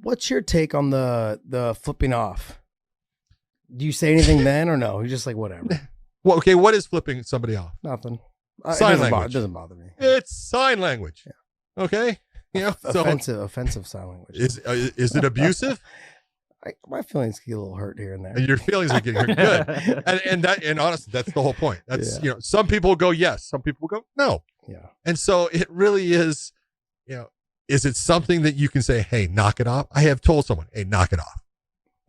What's your take on the flipping off? Do you say anything then or no? You're just like, whatever. Well, okay, what is flipping somebody off? Nothing. Sign language. It doesn't bother me. It's sign language. Yeah. Okay? Offensive sign language. Is it abusive? My feelings get a little hurt here and there. Your feelings are getting hurt. Good. And honestly, that's the whole point. That's some people go yes, some people go no. Yeah. And so it really is, is it something that you can say, hey, knock it off? I have told someone, hey, knock it off.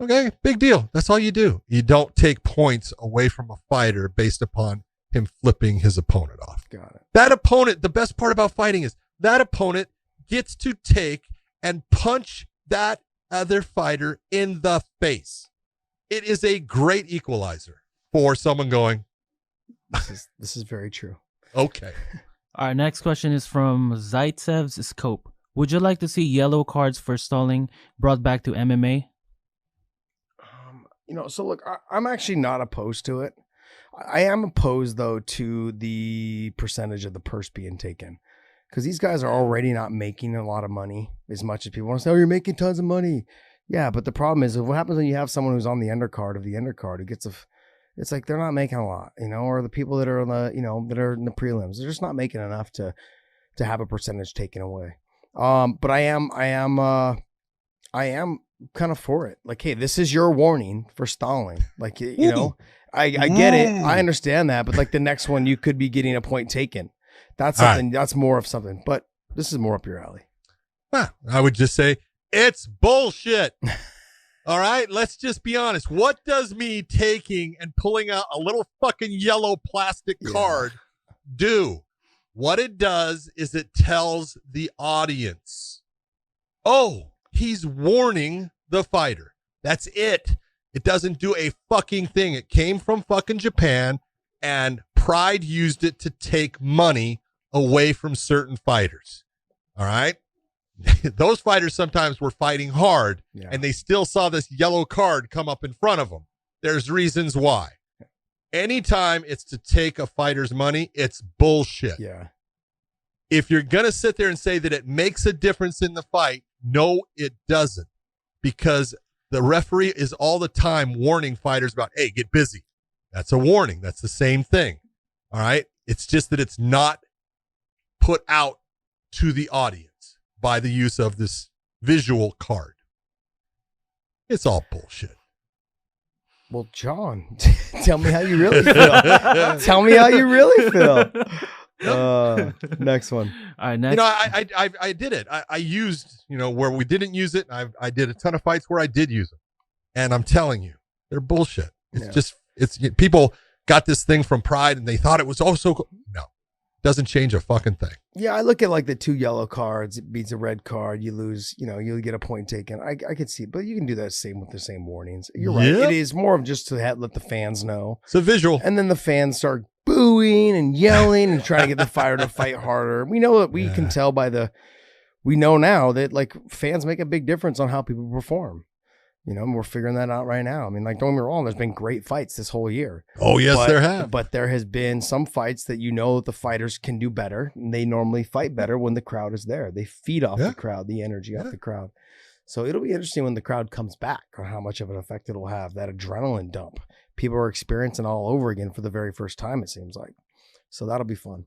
Okay, big deal. That's all you do. You don't take points away from a fighter based upon him flipping his opponent off. Got it. That opponent, the best part about fighting is that opponent gets to take and punch that other fighter in the face. It is a great equalizer for someone going, this is very true. Okay. Our next question is from Zaitsev's Scope. Would you like to see yellow cards for stalling brought back to MMA? So look, I'm actually not opposed to it. I am opposed, though, to the percentage of the purse being taken. Because these guys are already not making a lot of money as much as people want to say, oh, you're making tons of money. Yeah, but the problem is, what happens when you have someone who's on the undercard of the undercard who gets it's like they're not making a lot, or the people that are in the, that are in the prelims, they're just not making enough to have a percentage taken away. But I am kind of for it. Like, hey, this is your warning for stalling. Like, I get it. I understand that. But like the next one, you could be getting a point taken. That's something. Right. That's more of something. But this is more up your alley. I would just say it's bullshit. All right, let's just be honest. What does me taking and pulling out a little fucking yellow plastic card do? What it does is it tells the audience, oh, he's warning the fighter. That's it. It doesn't do a fucking thing. It came from fucking Japan, and Pride used it to take money away from certain fighters. All right? Those fighters sometimes were fighting hard, and they still saw this yellow card come up in front of them. There's reasons why. Anytime it's to take a fighter's money, it's bullshit. Yeah. If you're going to sit there and say that it makes a difference in the fight, no, it doesn't. Because the referee is all the time warning fighters about, hey, get busy. That's a warning. That's the same thing. All right? It's just that it's not put out to the audience by the use of this visual card. It's all bullshit. Well, John, tell me how you really feel. Tell me how you really feel. Next one. All right, next. I did it. I used, where we didn't use it. I did a ton of fights where I did use it. And I'm telling you, they're bullshit. It's people got this thing from Pride and they thought it was also cool. No. Doesn't change a fucking thing. Yeah, I look at like the 2 yellow cards. It beats a red card. You lose, you get a point taken. I could see, but you can do that same with the same warnings. You're right. It is more of just to let the fans know. It's a visual. And then the fans start booing and yelling and trying to get the fighter to fight harder. We know that we can tell we know now that like fans make a big difference on how people perform. And we're figuring that out right now. I mean, like, don't get me wrong, there's been great fights this whole year. Oh, yes, there have. But there has been some fights that the fighters can do better. And they normally fight better when the crowd is there. They feed off the crowd, the energy off the crowd. So it'll be interesting when the crowd comes back on how much of an effect it'll have, that adrenaline dump. People are experiencing all over again for the very first time, it seems like. So that'll be fun.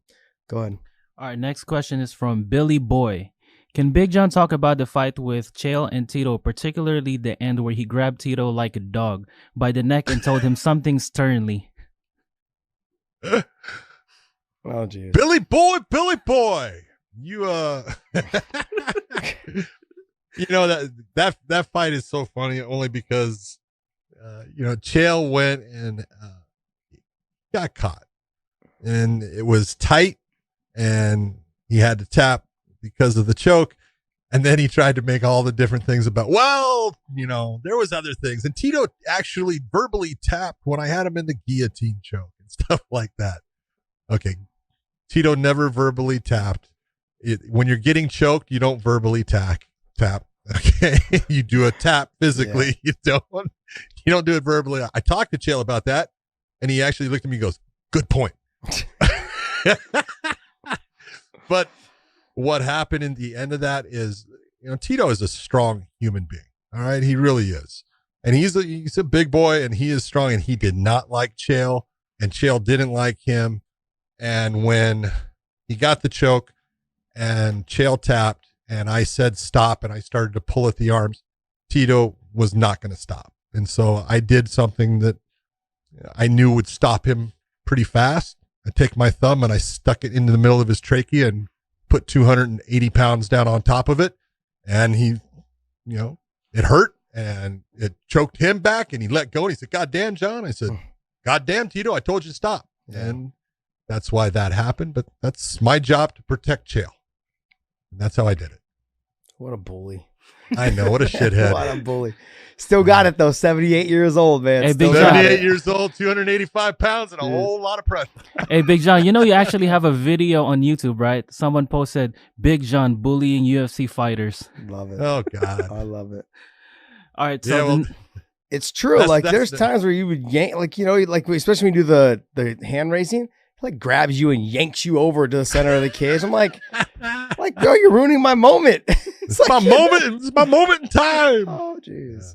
Go ahead. All right, next question is from Billy Boy. Can Big John talk about the fight with Chael and Tito, particularly the end where he grabbed Tito like a dog by the neck and told him something sternly? Oh, geez. Billy Boy. You, that fight is so funny only because, Chael went and got caught. And it was tight, and he had to tap because of the choke. And then he tried to make all the different things about, there was other things. And Tito actually verbally tapped when I had him in the guillotine choke and stuff like that. Okay. Tito never verbally tapped. When you're getting choked, you don't verbally tap. Okay. You do a tap physically. Yeah. You don't do it verbally. I talked to Chael about that, and he actually looked at me and goes, good point. But what happened in the end of that is Tito is a strong human being. All right. He really is. And he's a big boy and he is strong, and he did not like Chael, and Chael didn't like him. And when he got the choke and Chael tapped and I said stop and I started to pull at the arms, Tito was not going to stop. And so I did something that I knew would stop him pretty fast. I take my thumb and I stuck it into the middle of his trachea and put 280 pounds down on top of it. And he, it hurt and it choked him back and he let go. And he said, "God damn, John." I said, "God damn, Tito, I told you to stop." And that's why that happened. But that's my job to protect Chael. And that's how I did it. What a bully. I know. What a shithead. What a bully. Still got it, though. 78 years old, man. Hey, Still Big John. 78 years old, 285 pounds, and a whole lot of pressure. Hey, Big John, you actually have a video on YouTube, right? Someone posted Big John bullying UFC fighters. Love it. Oh, God. I love it. All right. So It's true. There's times where you would yank, especially when you do the hand raising, grabs you and yanks you over to the center of the cage. I'm like, girl, you're ruining my moment. It's my moment. It's my moment in time. Oh, jeez. Yeah.